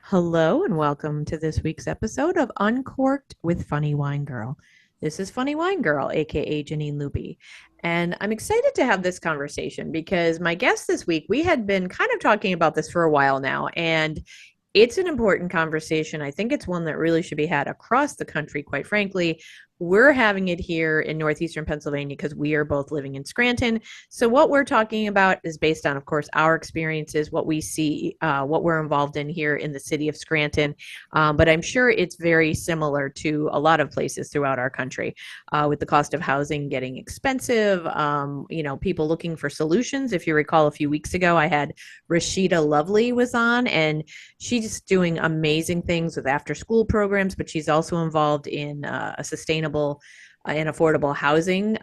Hello and welcome to this week's episode of Uncorked with Funny Wine Girl. This is Funny Wine Girl, aka Janine Luby. And I'm excited to have this conversation because my guest this week, we had been kind of talking about this for a while now, and it's an important conversation. I think it's one that really should be had across the country, quite frankly. We're having it here in northeastern Pennsylvania because we are both living in Scranton. So, what we're talking about is based on, of course, our experiences, what we see, what we're involved in here in the city of Scranton. But I'm sure it's very similar to a lot of places throughout our country, with the cost of housing getting expensive, people looking for solutions. If you recall, a few weeks ago, I had Rashida Lovely was on, and she's doing amazing things with after school programs, but she's also involved in a sustainable and affordable housing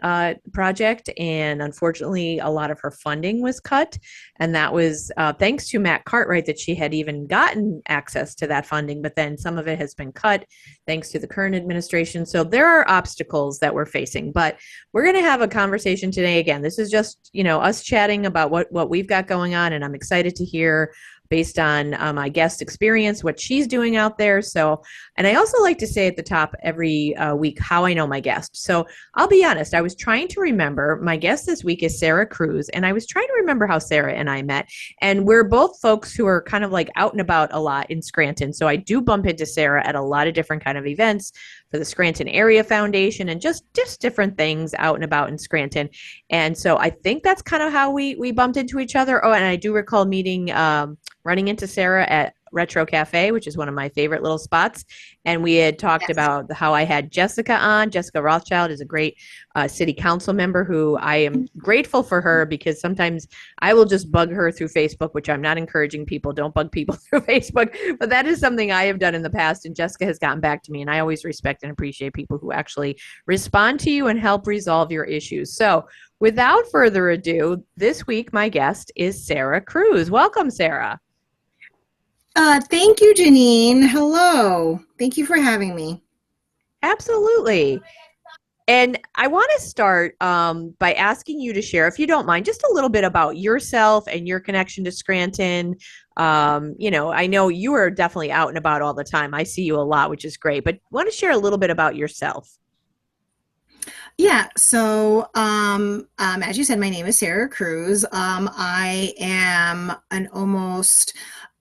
project. And unfortunately, a lot of her funding was cut. And that was thanks to Matt Cartwright that she had even gotten access to that funding. But then some of it has been cut thanks to the current administration. So there are obstacles that we're facing. But we're going to have a conversation today. Again, this is just, us chatting about what we've got going on. And I'm excited to hear based on my guest experience, what she's doing out there. So, and I also like to say at the top every week how I know my guest. So I'll be honest, I was trying to remember, my guest this week is Sarah Cruz, and I was trying to remember how Sarah and I met. And we're both folks who are kind of like out and about a lot in Scranton. So I do bump into Sarah at a lot of different kind of events for the Scranton Area Foundation and just different things out and about in Scranton. And so I think that's kind of how we bumped into each other. Oh, and I do recall meeting running into Sarah at Retro Cafe, which is one of my favorite little spots. And we had talked about how I had Jessica on. Jessica Rothschild is a great city council member who I am grateful for her, because sometimes I will just bug her through Facebook, which I'm not encouraging people. Don't bug people through Facebook. But that is something I have done in the past. And Jessica has gotten back to me. And I always respect and appreciate people who actually respond to you and help resolve your issues. So without further ado, this week, my guest is Sarah Cruz. Welcome, Sarah. Thank you, Janine. Hello. Thank you for having me. Absolutely. And I want to start by asking you to share, if you don't mind, just a little bit about yourself and your connection to Scranton. I know you are definitely out and about all the time. I see you a lot, which is great, but want to share a little bit about yourself. Yeah, so as you said, my name is Sarah Cruz. I am an almost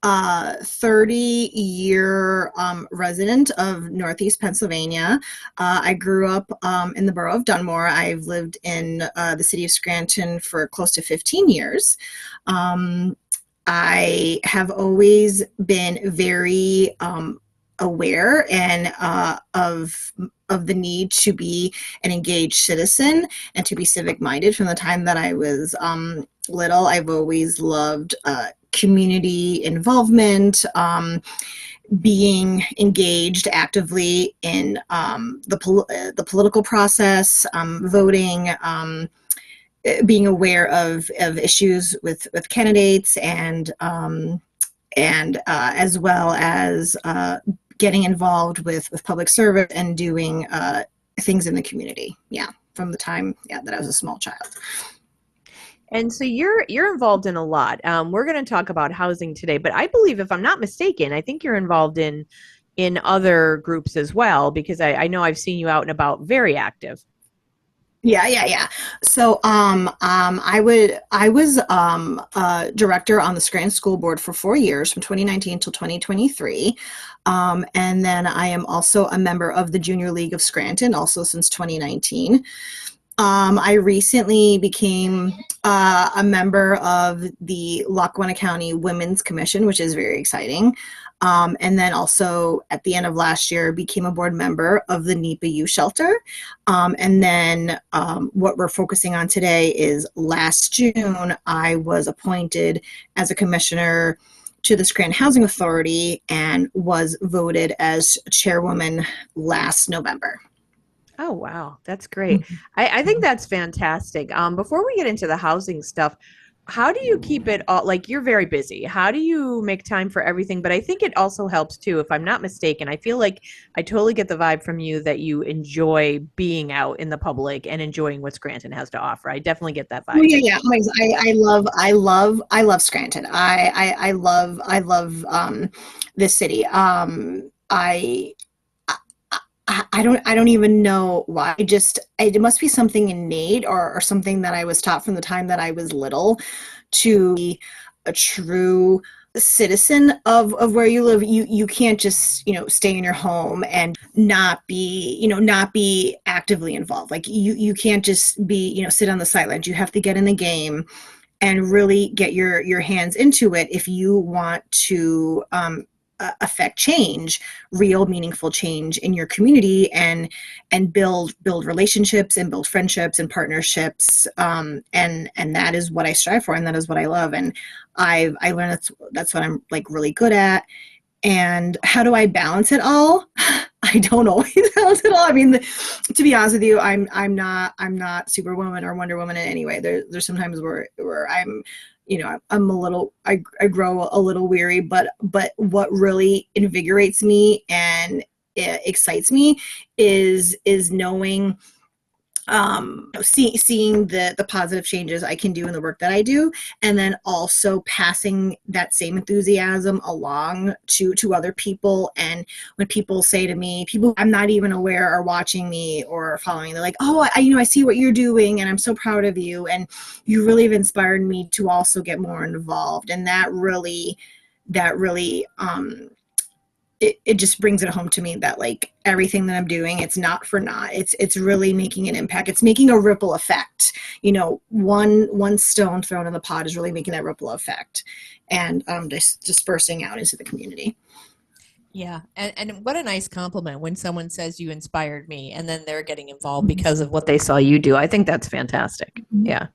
30-year resident of Northeast Pennsylvania. I grew up in the borough of Dunmore. I've lived in the city of Scranton for close to 15 years. I have always been very aware and of the need to be an engaged citizen and to be civic minded. From the time that I was little, I've always loved community involvement, being engaged actively in the political process, voting, being aware of issues with candidates, and as well as getting involved with public service and doing things in the community. Yeah, from the time that I was a small child. And so you're involved in a lot. We're going to talk about housing today, but I believe, if I'm not mistaken, I think you're involved in other groups as well, because I know I've seen you out and about, very active. Yeah. So I was director on the Scranton School Board for 4 years, from 2019 till 2023. And then I am also a member of the Junior League of Scranton, also since 2019. I recently became a member of the Lackawanna County Women's Commission, which is very exciting. And then also at the end of last year, became a board member of the NEPA Youth Shelter. And then what we're focusing on today is, last June, I was appointed as a commissioner to the Scranton Housing Authority and was voted as chairwoman last November. Oh, wow. That's great. I think that's fantastic. Before we get into the housing stuff, how do you keep it all, like you're very busy, how do you make time for everything? But I think it also helps too, if I'm not mistaken. I feel like I totally get the vibe from you that you enjoy being out in the public and enjoying what Scranton has to offer. I definitely get that Oh vibe. yeah, yeah. I love Scranton. I love this city. I don't even know why. It must be something innate or something that I was taught from the time that I was little to be a true citizen of where you live. You can't just, stay in your home and not be actively involved. Like you can't just be, sit on the sidelines. You have to get in the game and really get your hands into it if you want to affect change, real meaningful change in your community, and build relationships and build friendships and partnerships, and that is what I strive for, and that is what I love, and I learned that's what I'm like really good at. And how do I balance it all? I don't always balance it all. I mean, to be honest with you, I'm not Superwoman or Wonder Woman in any way. There's sometimes where I'm a little, I grow a little weary, but what really invigorates me and excites me is knowing, seeing the positive changes I can do in the work that I do, and then also passing that same enthusiasm along to other people. And when people say to me, people I'm not even aware are watching me or following, they're like, oh, I see what you're doing, and I'm so proud of you, and you really have inspired me to also get more involved. And that really it just brings it home to me that like everything that I'm doing, it's not for naught. It's really making an impact. It's making a ripple effect. One stone thrown in the pot is really making that ripple effect, and just dispersing out into the community. Yeah. And what a nice compliment when someone says you inspired me and then they're getting involved because of What they saw you do. I think that's fantastic. Yeah.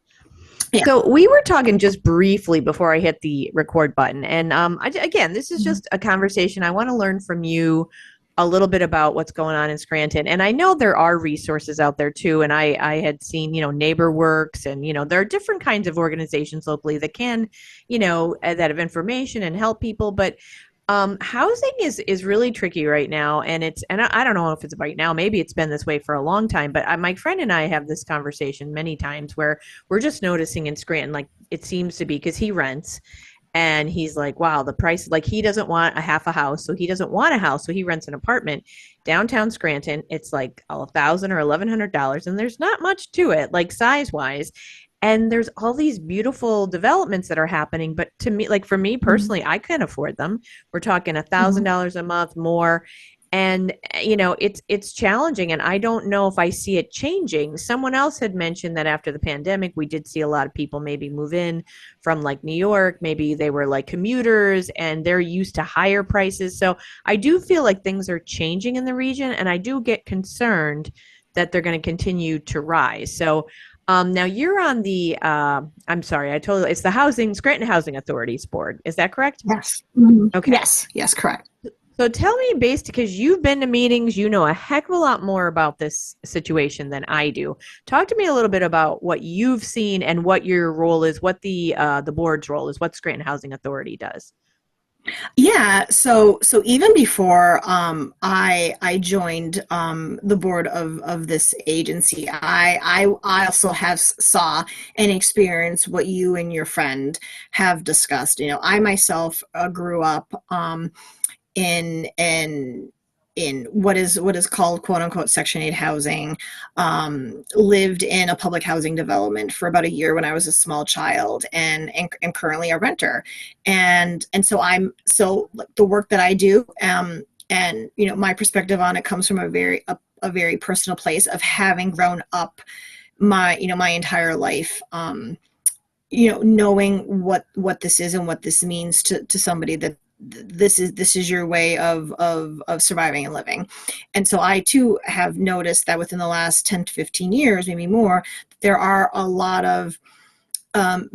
Yeah. So we were talking just briefly before I hit the record button, and again, this is just a conversation. I want to learn from you a little bit about what's going on in Scranton, and I know there are resources out there too. And I had seen, Neighbor Works, and there are different kinds of organizations locally that can, that have information and help people, but housing is really tricky right now, and I don't know if it's right now. Maybe it's been this way for a long time. But my friend and I have this conversation many times where we're just noticing in Scranton, like it seems to be because he rents, and he's like, wow, the price, like he doesn't want a half a house, so he doesn't want a house, so he rents an apartment downtown Scranton. It's like $1,000 or $1,100, and there's not much to it, like size wise. And there's all these beautiful developments that are happening, but to me, like for me personally, I can't afford them. We're talking $1,000 a month more, and it's challenging, and I don't know if I see it changing. Someone else had mentioned that after the pandemic, we did see a lot of people maybe move in from like New York. Maybe they were like commuters and they're used to higher prices. So I do feel like things are changing in the region, and I do get concerned that they're going to continue to rise. So now you're on the, I'm sorry, it's the Scranton Housing Authority's board. Is that correct? Yes. Mm-hmm. Okay. Yes, correct. So tell me, based because you've been to meetings, you know a heck of a lot more about this situation than I do. Talk to me a little bit about what you've seen and what your role is, what the board's role is, what Scranton Housing Authority does. Yeah, so even before I joined the board of this agency, I also have saw and experienced what you and your friend have discussed. I myself grew up in what is called quote unquote Section 8 housing, lived in a public housing development for about a year when I was a small child, and currently a renter. And so like, the work that I do, and my perspective on it comes from a very personal place of having grown up my entire life, knowing what this is and what this means to somebody, that this is your way of surviving and living. And so I too have noticed that within the last 10 to 15 years, maybe more, there are a lot of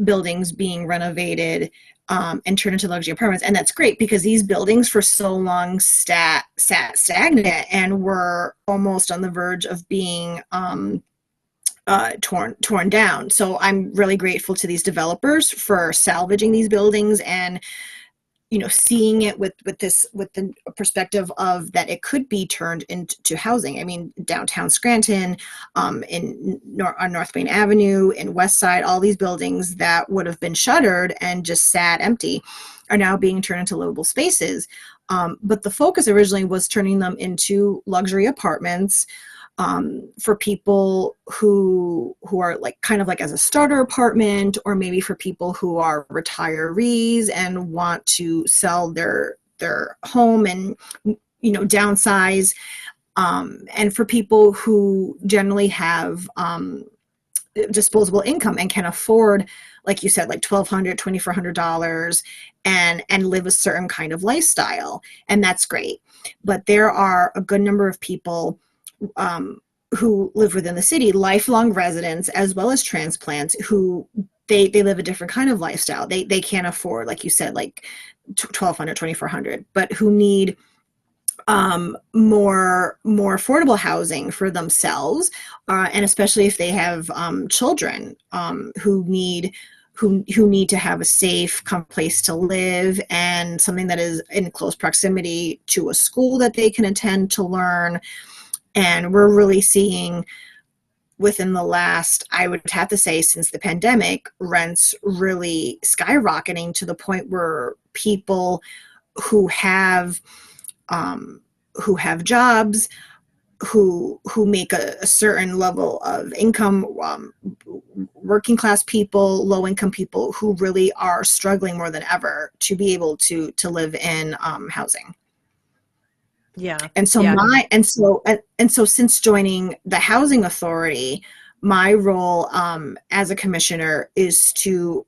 buildings being renovated, and turned into luxury apartments. And that's great, because these buildings for so long sat stagnant and were almost on the verge of being torn down. So I'm really grateful to these developers for salvaging these buildings and seeing it with the perspective of that it could be turned into housing. I mean, downtown Scranton, on North Main Avenue, in West Side, all these buildings that would have been shuttered and just sat empty are now being turned into livable spaces. But the focus originally was turning them into luxury apartments, for people who are like kind of like as a starter apartment, or maybe for people who are retirees and want to sell their home and downsize, and for people who generally have disposable income and can afford, like you said, like $1,200, $2,400, and live a certain kind of lifestyle, and that's great. But there are a good number of people who live within the city, lifelong residents as well as transplants, who they live a different kind of lifestyle. They can't afford, like you said, like $1,200, $2,400, but who need more affordable housing for themselves, and especially if they have children who need to have a safe place to live, and something that is in close proximity to a school that they can attend to learn. And we're really seeing, within the last, I would have to say, since the pandemic, rents really skyrocketing to the point where people who have jobs, who make a certain level of income, working class people, low income people, who really are struggling more than ever to be able to live in housing. Yeah. And so Yeah. since joining the housing authority, my role as a commissioner is to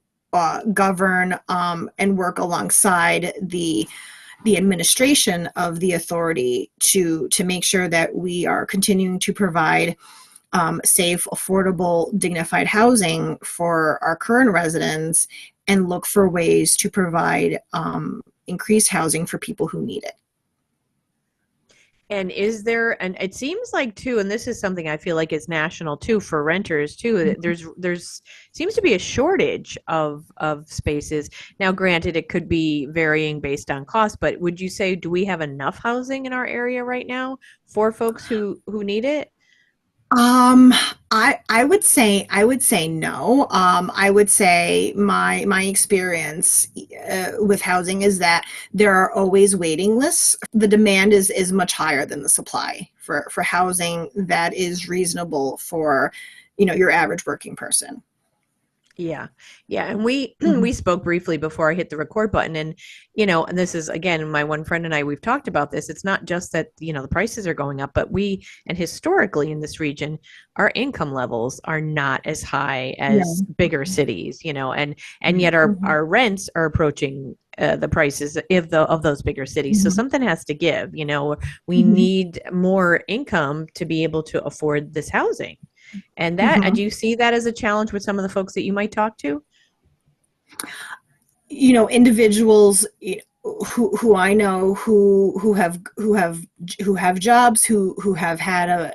govern and work alongside the administration of the authority to make sure that we are continuing to provide safe, affordable, dignified housing for our current residents, and look for ways to provide increased housing for people who need it. And is there, and it seems like too, and this is something I feel like is national too for renters too, that there's seems to be a shortage of spaces. Now, granted, it could be varying based on cost, but would you say, do we have enough housing in our area right now for folks who need it? I would say no. I would say my experience with housing is that there are always waiting lists. The demand is much higher than the supply for housing that is reasonable for, your average working person. Yeah. Yeah. And we we spoke briefly before I hit the record button. And, and this is, again, my one friend and I, we've talked about this. It's not just that, the prices are going up, but and historically in this region, our income levels are not as high as bigger cities, and yet our rents are approaching the prices of those bigger cities. So something has to give, we need more income to be able to afford this housing. And do you see that as a challenge with some of the folks that you might talk to? Individuals who I know who have jobs, who have had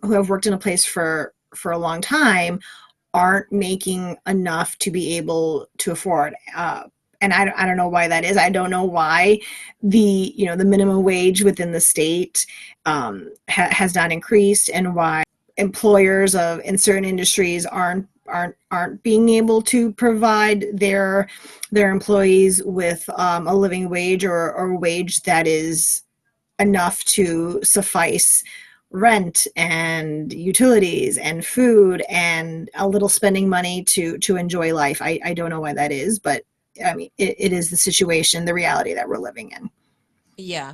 who have worked in a place for a long time, aren't making enough to be able to afford. And I don't know why that is. I don't know why the minimum wage within the state has not increased, and why employers in certain industries aren't being able to provide their employees with a living wage, or a wage that is enough to suffice rent and utilities and food and a little spending money to enjoy life. I don't know why that is, but I mean, it is the situation, the reality that we're living in. Yeah.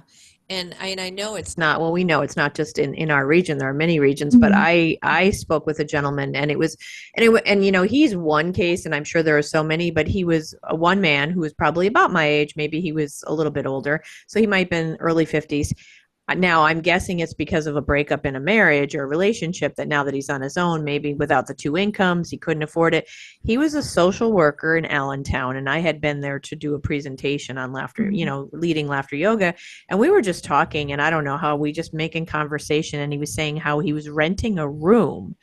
And I know it's not, well, we know it's not just in our region. There are many regions, but I spoke with a gentleman, and he's one case, and I'm sure there are so many, but he was a one man who was probably about my age. Maybe he was a little bit older. So he might have been early 50s. Now, I'm guessing it's because of a breakup in a marriage or a relationship that now that he's on his own, maybe without the two incomes, he couldn't afford it. He was a social worker in Allentown, and I had been there to do a presentation on laughter, leading laughter yoga. And we were just talking, and I don't know how, we just making conversation. And he was saying how he was renting a room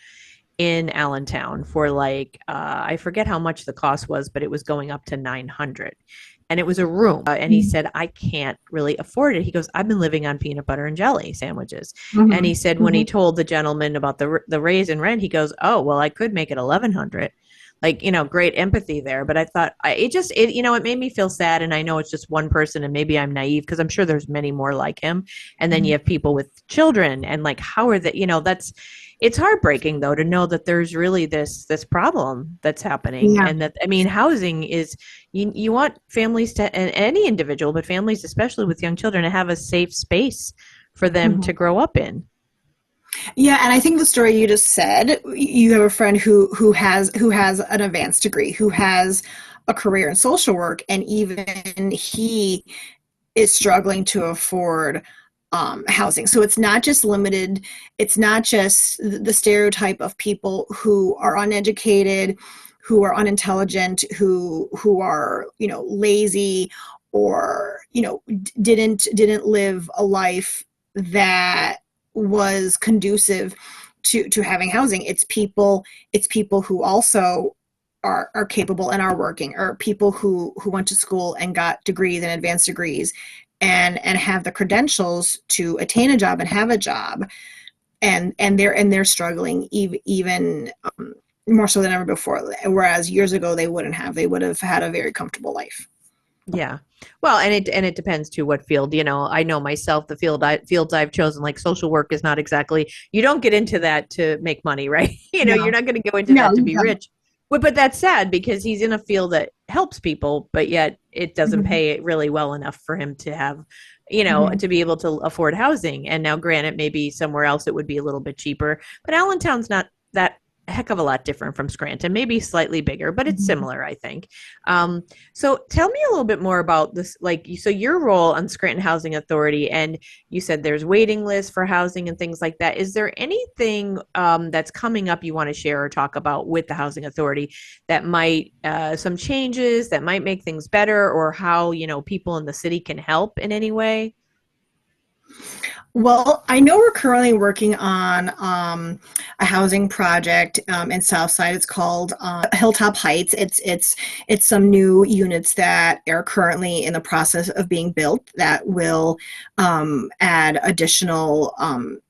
in Allentown for like I forget how much the cost was, but it was going up to 900. And it was a room. And he said, I can't really afford it. He goes, I've been living on peanut butter and jelly sandwiches. And he said, when he told the gentleman about the raise in rent, he goes, oh, well, I could make it 1100. Like, great empathy there. But I thought it made me feel sad. And I know it's just one person and maybe I'm naive because I'm sure there's many more like him. And then you have people with children and like, how are they, it's heartbreaking though, to know that there's really this problem that's happening. Yeah. And that, I mean, housing is, you want families to, and any individual, but families, especially with young children, to have a safe space for them to grow up in. Yeah, and I think the story you just said, you have a friend who has an advanced degree, who has a career in social work, and even he is struggling to afford housing. So it's not just limited. It's not just the stereotype of people who are uneducated, who are unintelligent, who are lazy, or didn't live a life that was conducive to having housing. It's people who also are capable and are working, or people who went to school and got degrees and advanced degrees and have the credentials to attain a job and have a job, and they're struggling even more so than ever before, whereas years ago they would have had a very comfortable life. Yeah. Well, and it depends too what field. I know myself, the fields I've chosen, like social work, is not exactly, you don't get into that to make money, right? No. You're not going to go into that to be rich. But that's sad because he's in a field that helps people, but yet it doesn't pay it really well enough for him to have, to be able to afford housing. And now, granted, maybe somewhere else it would be a little bit cheaper, but Allentown's not that heck of a lot different from Scranton, maybe slightly bigger, but it's similar, I think. So tell me a little bit more about this, so your role on Scranton Housing Authority, and you said there's waiting lists for housing and things like that. Is there anything that's coming up you want to share or talk about with the Housing Authority that might, some changes that might make things better, or how, people in the city can help in any way? Well, I know we're currently working on a housing project in Southside. It's called Hilltop Heights. It's some new units that are currently in the process of being built that will add additional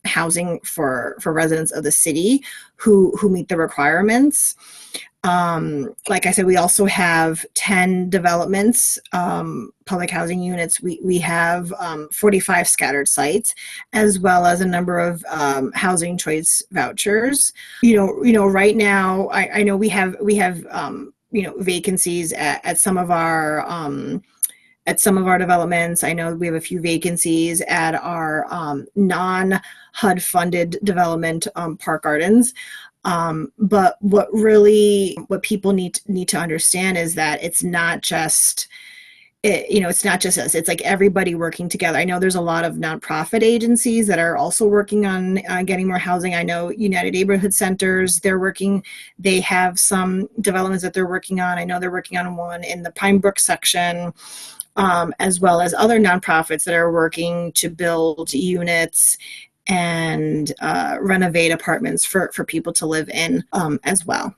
housing for residents of the city who meet the requirements. Like I said, we also have 10 developments, public housing units. We have 45 scattered sites, as well as a number of housing choice vouchers. Right now, I know we have vacancies at some of our developments. I know we have a few vacancies at our non-HUD funded development, Park Gardens. But what people need to understand is that it's not just us. It's like everybody working together. I know there's a lot of nonprofit agencies that are also working on getting more housing. I know United Neighborhood Centers, they have some developments that they're working on. I know they're working on one in the Pine Brook section, as well as other nonprofits that are working to build units and renovate apartments for people to live in as well.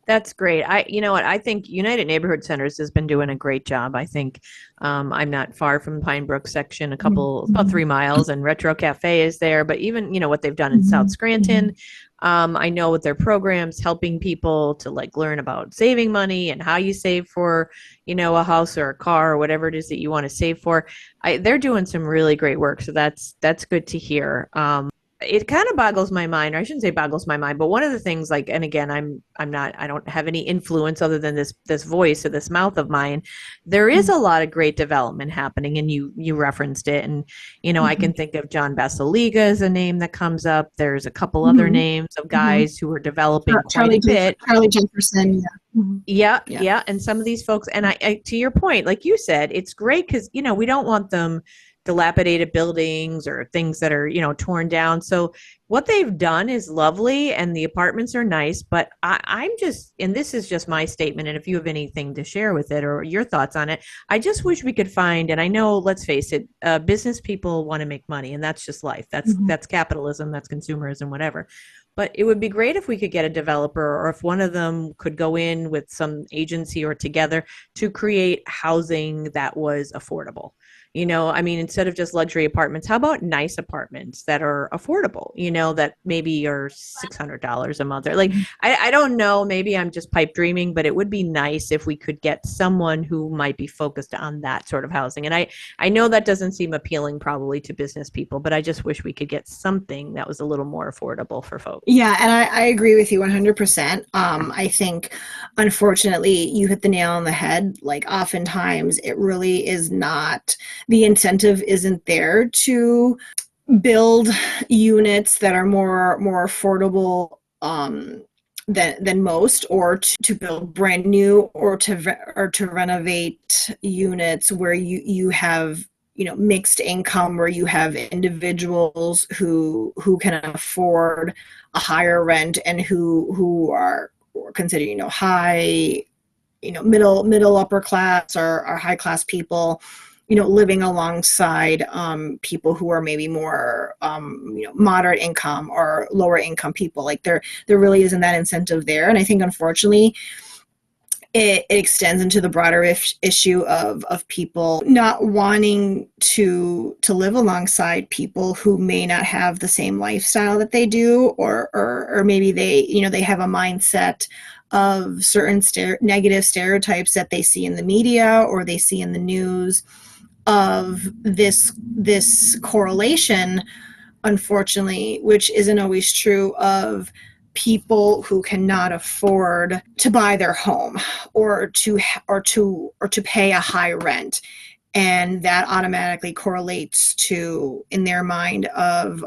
That's great. I think United Neighborhood Centers has been doing a great job. I think I'm not far from Pine Brook section, about 3 miles, and Retro Cafe is there. But even, what they've done in South Scranton, I know with their programs, helping people to learn about saving money and how you save for, a house or a car or whatever it is that you want to save for. They're doing some really great work. So that's good to hear. It kind of boggles my mind, or I shouldn't say boggles my mind, but one of the things, and again, I don't have any influence other than this voice or this mouth of mine. There is a lot of great development happening, and you referenced it. And, I can think of John Basiliga as a name that comes up. There's a couple other names of guys who are developing quite a bit. Charlie Jefferson. Yeah. Yeah. And some of these folks, and I to your point, like you said, it's great because, we don't want them dilapidated buildings or things that are, torn down. So what they've done is lovely, and the apartments are nice, but I'm just, and this is just my statement, and if you have anything to share with it or your thoughts on it, I just wish we could find, and I know, let's face it, business people want to make money, and that's just life. That's capitalism, that's consumerism, whatever. but it would be great if we could get a developer, or if one of them could go in with some agency or together to create housing that was affordable. I mean, instead of just luxury apartments, how about nice apartments that are affordable, that maybe are $600 a month? Or like, I don't know, maybe I'm just pipe dreaming, but it would be nice if we could get someone who might be focused on that sort of housing. And I know that doesn't seem appealing probably to business people, but I just wish we could get something that was a little more affordable for folks. Yeah, and I agree with you 100%. I think, unfortunately, you hit the nail on the head. Like, oftentimes, it really is not, the incentive isn't there to build units that are more affordable than most, or to build brand new, or to renovate units where you have mixed income, where you have individuals who can afford a higher rent, and who are considered high, middle upper class, or high class people, living alongside people who are maybe more moderate income or lower income people. Like, there really isn't that incentive there. And I think, unfortunately, it extends into the broader issue of people not wanting to live alongside people who may not have the same lifestyle that they do, or maybe they have a mindset of certain negative stereotypes that they see in the media, or they see in the news, of this correlation, unfortunately, which isn't always true, of people who cannot afford to buy their home, or to pay a high rent, and that automatically correlates to, in their mind, of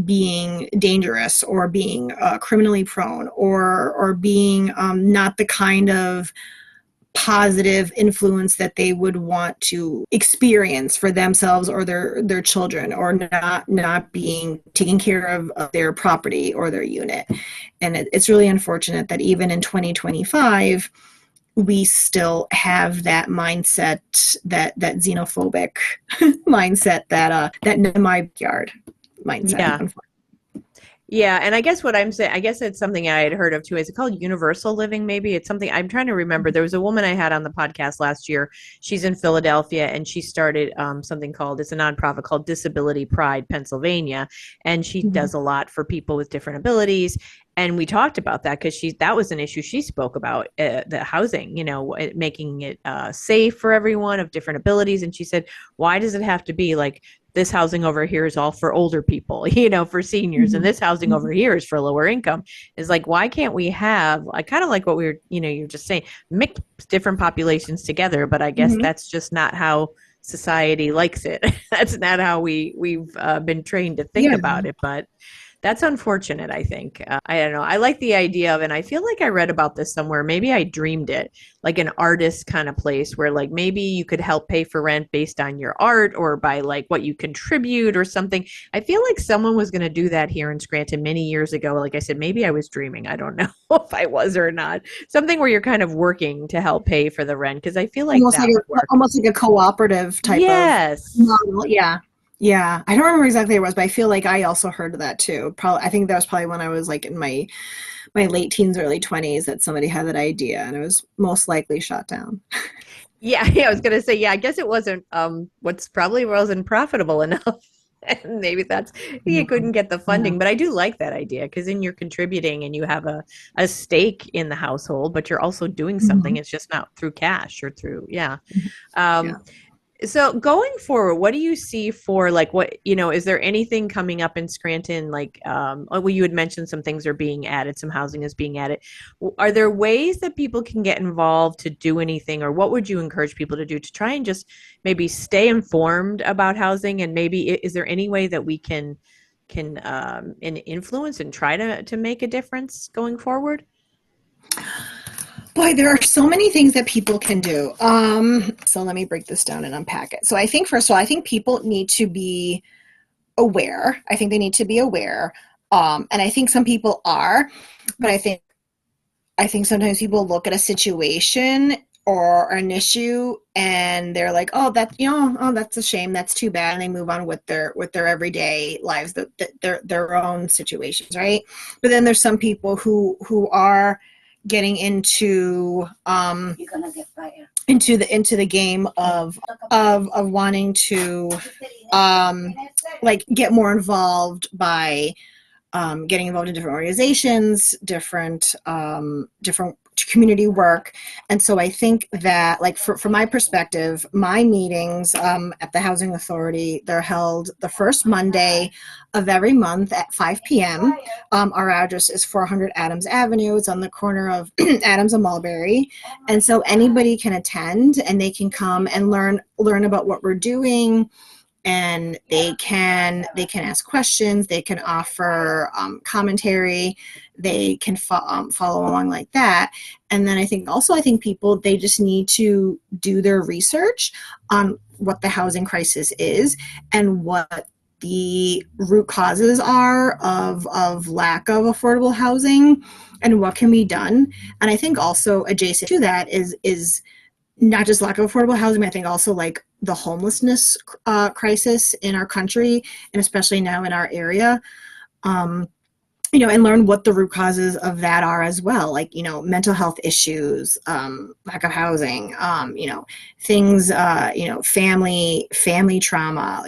being dangerous, or being criminally prone, or being not the kind of positive influence that they would want to experience for themselves or their children, or not being taken care of their property or their unit. And it's really unfortunate that even in 2025 we still have that mindset, that xenophobic mindset, that in my backyard mindset. Yeah. Yeah, and I guess what I'm saying, I guess it's something I had heard of too. Is it called universal living? Maybe it's something I'm trying to remember. There was a woman I had on the podcast last year. She's in Philadelphia, and she started something called, it's a nonprofit called Disability Pride Pennsylvania, and she does a lot for people with different abilities. And we talked about that because that was an issue she spoke about, the housing, making it safe for everyone of different abilities. And she said, why does it have to be like, this housing over here is all for older people, for seniors, and this housing over here is for lower income? Is like, why can't we have, I kind of like what we were, you're just saying, mix different populations together, but I guess that's just not how society likes it. That's not how we've been trained to think about it, but that's unfortunate, I think. I don't know. I like the idea of, and I feel like I read about this somewhere. Maybe I dreamed it, like an artist kind of place where like maybe you could help pay for rent based on your art, or by like what you contribute or something. I feel like someone was going to do that here in Scranton many years ago. Like I said, maybe I was dreaming. I don't know if I was or not. Something where you're kind of working to help pay for the rent, because I feel like almost like a cooperative type of model. Yeah. Yeah, I don't remember exactly what it was, but I feel like I also heard of that too. I think that was probably when I was like in my late teens, early 20s, that somebody had that idea, and it was most likely shot down. Yeah, I was gonna say, I guess it wasn't what's probably wasn't profitable enough. And maybe that's, you couldn't get the funding. But I do like that idea, because then you're contributing and you have a stake in the household, but you're also doing something. It's just not through cash or through, So going forward, what do you see for like, what, is there anything coming up in Scranton? Like, well, you had mentioned some things are being added, some housing is being added. Are there ways that people can get involved to do anything, or what would you encourage people to do to try and just maybe stay informed about housing? And maybe, is there any way that we can influence and try to make a difference going forward? Boy, there are so many things that people can do. So let me break this down and unpack it. So I think, first of all, I think people need to be aware. I think they need to be aware. And I think some people are, but I think sometimes people look at a situation or an issue, and they're like, oh, that, oh, that's a shame, that's too bad, and they move on with their everyday lives, their own situations, right? But then there's some people who are getting into into the game of wanting to like get more involved by getting involved in different organizations, different community work. And so I think that, like, from my perspective, my meetings at the Housing Authority, they're held the first Monday of every month at 5 p.m. Our address is 400 Adams Avenue. It's on the corner of Adams and Mulberry. And so anybody can attend, and they can come and learn about what we're doing, and they can ask questions, they can offer commentary, they can follow along like that. And then I think people, they just need to do their research on what the housing crisis is and what the root causes are of lack of affordable housing and what can be done. And I think also adjacent to that is not just lack of affordable housing, but I think also like the homelessness crisis in our country, and especially now in our area, and learn what the root causes of that are as well. Like, mental health issues, lack of housing, things, family trauma,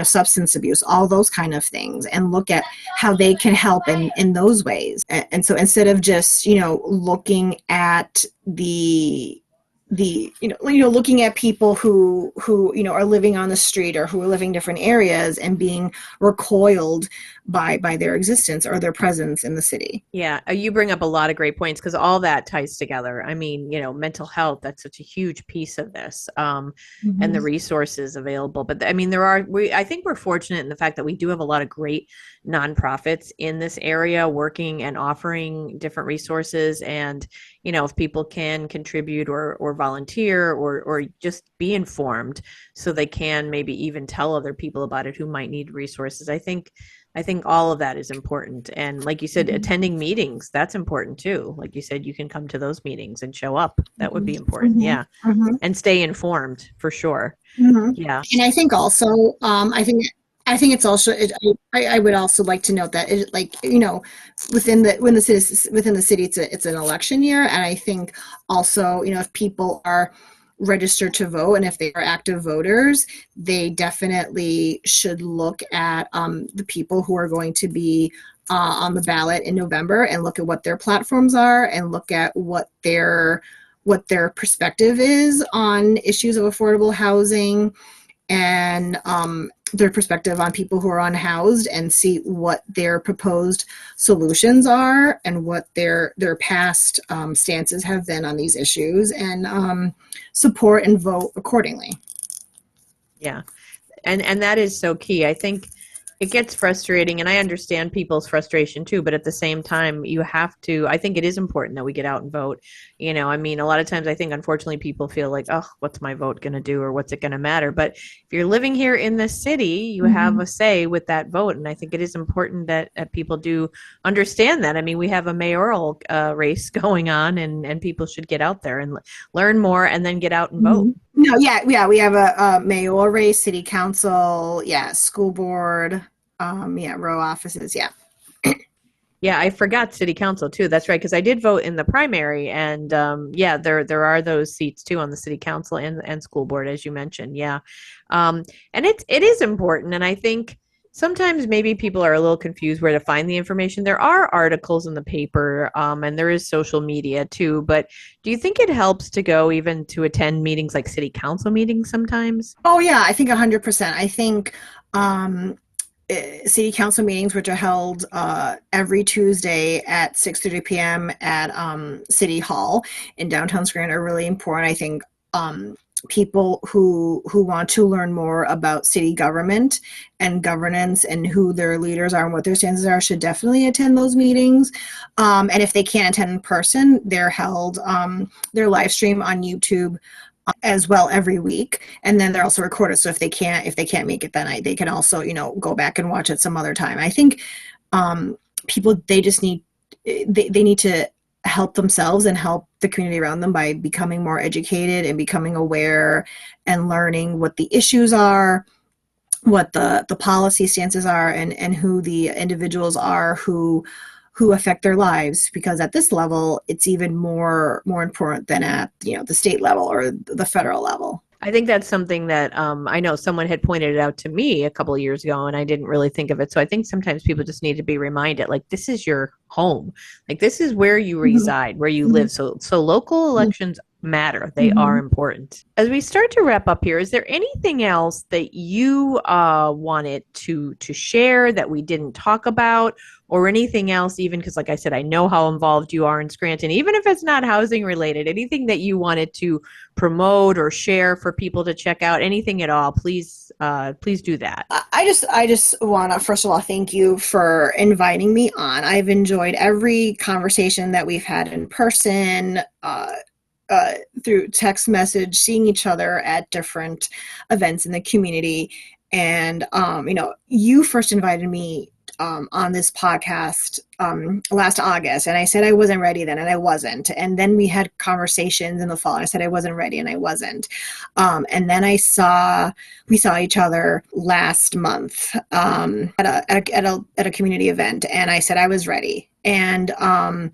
substance abuse, all those kind of things, and look at how they can help in those ways. And so instead of just, looking at looking at people who are living on the street or who are living in different areas and being recoiled by their existence or their presence in the city. Yeah, you bring up a lot of great points, because all that ties together. I mean, mental health, that's such a huge piece of this, and the resources available. But I mean, I think we're fortunate in the fact that we do have a lot of great nonprofits in this area working and offering different resources. And, if people can contribute or volunteer or just be informed, so they can maybe even tell other people about it who might need resources. I think all of that is important. And like you said, attending meetings, that's important too. Like you said, you can come to those meetings and show up. That would be important. Yeah. And stay informed for sure. Yeah. And I think also, I think it's also, I would also like to note that within the city, it's an election year. And I think also, if people are registered to vote and if they are active voters, they definitely should look at the people who are going to be on the ballot in November, and look at what their platforms are, and look at what their perspective is on issues of affordable housing, and their perspective on people who are unhoused, and see what their proposed solutions are and what their past stances have been on these issues, and support and vote accordingly. Yeah. And that is so key. I think it gets frustrating, and I understand people's frustration too, but at the same time, I think it is important that we get out and vote. I mean, a lot of times I think, unfortunately, people feel like, oh, what's my vote going to do, or what's it going to matter? But if you're living here in this city, you have a say with that vote. And I think it is important that people do understand that. I mean, we have a mayoral race going on, and people should get out there and learn more, and then get out and vote. No, yeah, we have a mayoral race, city council, school board, row offices, yeah. Yeah, I forgot city council too. That's right, because I did vote in the primary, and there are those seats too on the city council and school board, as you mentioned. Yeah, and it is important, and I think sometimes maybe people are a little confused where to find the information. There are articles in the paper, and there is social media too. But do you think it helps to go even to attend meetings like city council meetings sometimes? Oh yeah, I think 100%. I think city council meetings, which are held every Tuesday at 6:30 p.m. at City Hall in downtown Scranton, are really important. I think people who want to learn more about city government and governance and who their leaders are and what their stances are should definitely attend those meetings. And if they can't attend in person, they're held, they're live stream on YouTube as well every week, and then they're also recorded. So if they can't make it that night, they can also go back and watch it some other time. I think people, they just need they need to help themselves and help the community around them by becoming more educated and becoming aware and learning what the issues are, what the policy stances are, and who the individuals are who affect their lives, because at this level it's even more important than at the state level or the federal level. I think that's something that I know someone had pointed it out to me a couple of years ago, and I didn't really think of it. So I think sometimes people just need to be reminded, like, this is your home, like this is where you reside, where you live. So local elections matter; they are important. As we start to wrap up here, is there anything else that you wanted to share that we didn't talk about? Or anything else, even because, like I said, I know how involved you are in Scranton, even if it's not housing related, anything that you wanted to promote or share for people to check out, anything at all, please do that. I just want to, first of all, thank you for inviting me on. I've enjoyed every conversation that we've had in person, through text message, seeing each other at different events in the community. And, you first invited me on this podcast last August, and I said I wasn't ready then, and I wasn't. And then we had conversations in the fall, and I said I wasn't ready, and I wasn't. And then we saw each other last month at a community event, and I said I was ready, and I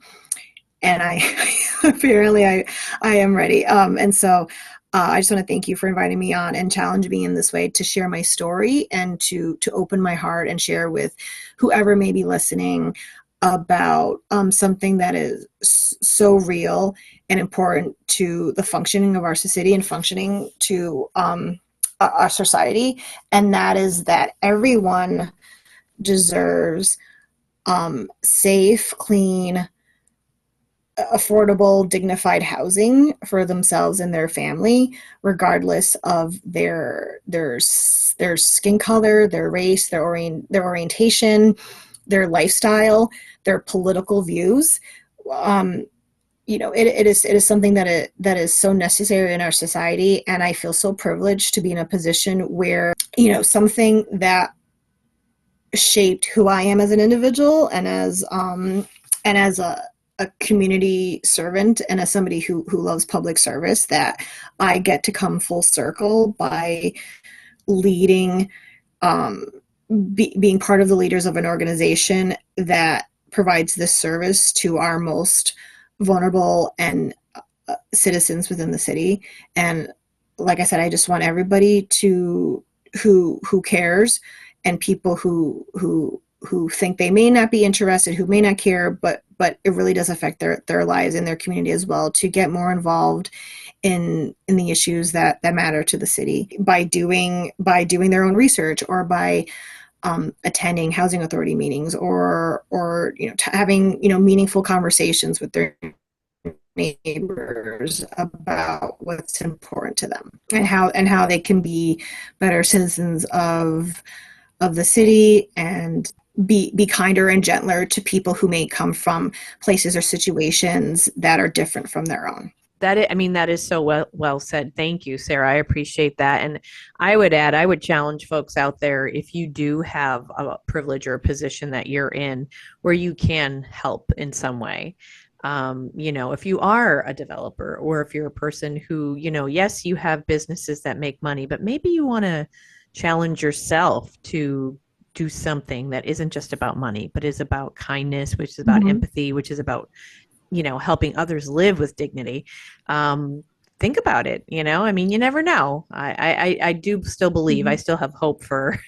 apparently I am ready. And so I just want to thank you for inviting me on and challenge me in this way to share my story and to open my heart and share with whoever may be listening about something that is so real and important to the functioning of our society and functioning to our society. And that is that everyone deserves safe, clean, affordable, dignified housing for themselves and their family, regardless of their skin color, their race, their orientation, their lifestyle, their political views. It is something that is so necessary in our society, and I feel so privileged to be in a position where something that shaped who I am as an individual and as a community servant and as somebody who loves public service, that I get to come full circle by leading, being part of the leaders of an organization that provides this service to our most vulnerable and citizens within the city. And like I said, I just want everybody who cares, and people who think they may not be interested, who may not care, but it really does affect their lives and their community as well, to get more involved in the issues that matter to the city by doing their own research, or by attending housing authority meetings, or having meaningful conversations with their neighbors about what's important to them, and how they can be better citizens of the city, and be kinder and gentler to people who may come from places or situations that are different from their own. That is so well said. Thank you, Sarah. I appreciate that. And I would challenge folks out there, if you do have a privilege or a position that you're in where you can help in some way. If you are a developer, or if you're a person who, yes, you have businesses that make money, but maybe you want to challenge yourself to do something that isn't just about money, but is about kindness, which is about empathy, which is about, helping others live with dignity. Think about it. You never know. I do still believe, I still have hope for,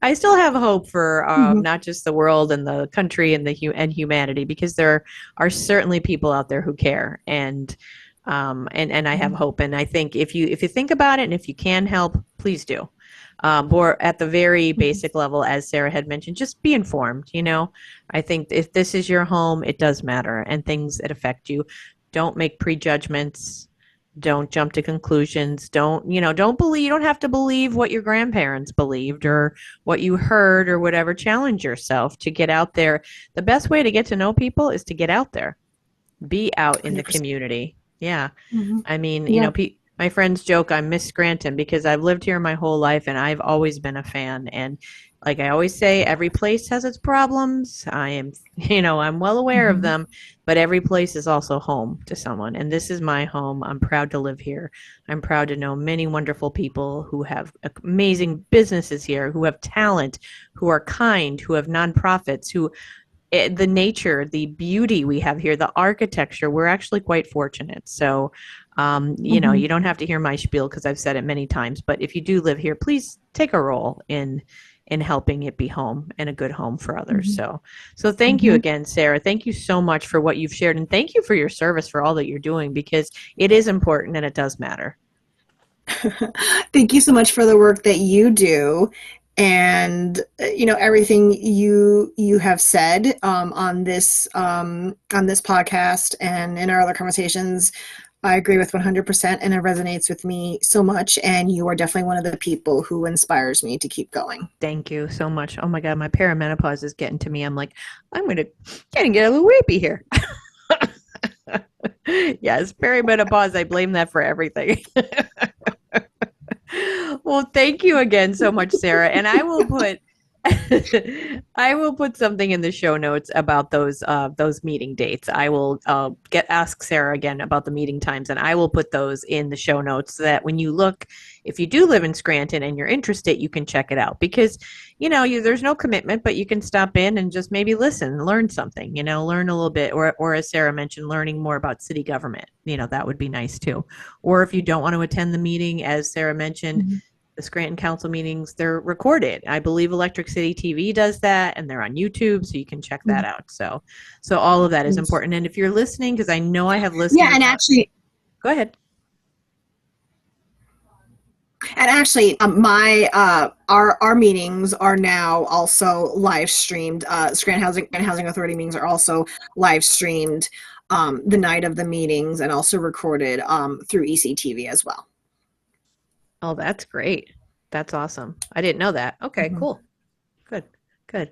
not just the world and the country and and humanity, because there are certainly people out there who care, and I have hope. And I think if you think about it, and if you can help, please do. Or at the very basic level, as Sarah had mentioned, just be informed. I think if this is your home, it does matter, and things that affect you. Don't make prejudgments. Don't jump to conclusions. Don't believe. You don't have to believe what your grandparents believed or what you heard or whatever. Challenge yourself to get out there. The best way to get to know people is to get out there. Be out in the community. Yeah. my friends joke I'm Miss Scranton because I've lived here my whole life and I've always been a fan. And like I always say, every place has its problems. I am, I'm well aware of Mhm. them, but every place is also home to someone. And this is my home. I'm proud to live here. I'm proud to know many wonderful people who have amazing businesses here, who have talent, who are kind, who have nonprofits, the nature, the beauty we have here, the architecture, we're actually quite fortunate. So, Mhm. you don't have to hear my spiel because I've said it many times, but if you do live here, please take a role in helping it be home and a good home for others. Mhm. So thank you Mhm. again, Sarah. Thank you so much for what you've shared, and thank you for your service for all that you're doing because it is important and it does matter. Thank you so much for the work that you do, and everything you have said on this podcast and in our other conversations. I agree with 100%, and it resonates with me so much. And you are definitely one of the people who inspires me to keep going. Thank you so much. Oh my God, my perimenopause is getting to me. I'm like, I'm gonna get a little weepy here. Yes, perimenopause. I blame that for everything. Well, thank you again so much, Sarah. And I will put I will put something in the show notes about those meeting dates. I will get ask Sarah again about the meeting times, and I will put those in the show notes so that when you look, if you do live in Scranton and you're interested, you can check it out because there's no commitment, but you can stop in and just maybe listen, learn something, learn a little bit, or as Sarah mentioned, learning more about city government. That would be nice too. Or if you don't want to attend the meeting, as Sarah mentioned, Mhm. the Scranton Council meetings, they're recorded. I believe Electric City TV does that, and they're on YouTube, so you can check that out. So all of that is Yes. important. And if you're listening, because I know I have Yeah, listeners and on, actually, go ahead. my our meetings are now also live streamed. Scranton Housing Authority meetings are also live streamed the night of the meetings, and also recorded through ECTV as well. Oh, that's great. That's awesome. I didn't know that. Okay, Mhm. cool. Good. Good.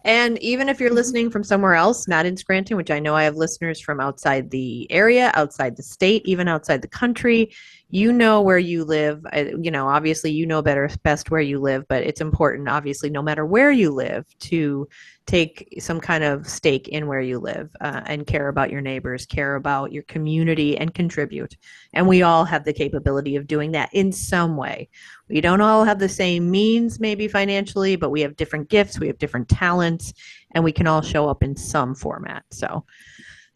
And even if you're Mhm. listening from somewhere else, not in Scranton, which I know I have listeners from outside the area, outside the state, even outside the country, where you live. Obviously, better best where you live, but it's important, obviously, no matter where you live, to take some kind of stake in where you live and care about your neighbors, care about your community, and contribute. And we all have the capability of doing that in some way. We don't all have the same means, maybe financially, but we have different gifts, we have different talents, and we can all show up in some format. So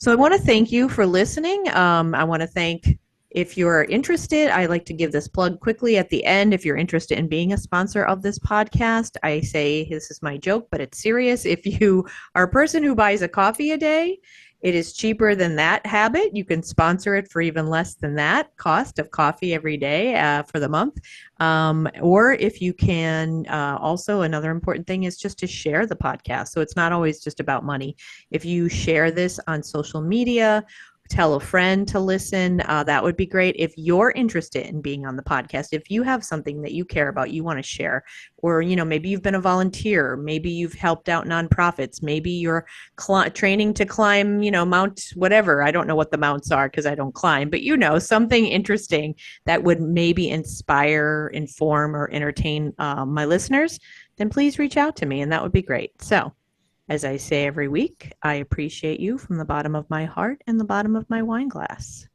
I want to thank you for listening. I want to thank, if you're interested, I like to give this plug quickly at the end. If you're interested in being a sponsor of this podcast, I say this is my joke, but it's serious. If you are a person who buys a coffee a day, it is cheaper than that habit. You can sponsor it for even less than that cost of coffee every day for the month. Or if you can, also another important thing is just to share the podcast. So it's not always just about money. If you share this on social media, tell a friend to listen, that would be great. If you're interested in being on the podcast, if you have something that you care about, you want to share, or maybe you've been a volunteer, maybe you've helped out nonprofits, maybe you're training to climb, mount whatever. I don't know what the mounts are because I don't climb, but something interesting that would maybe inspire, inform, or entertain my listeners, then please reach out to me, and that would be great. So, as I say every week, I appreciate you from the bottom of my heart and the bottom of my wine glass.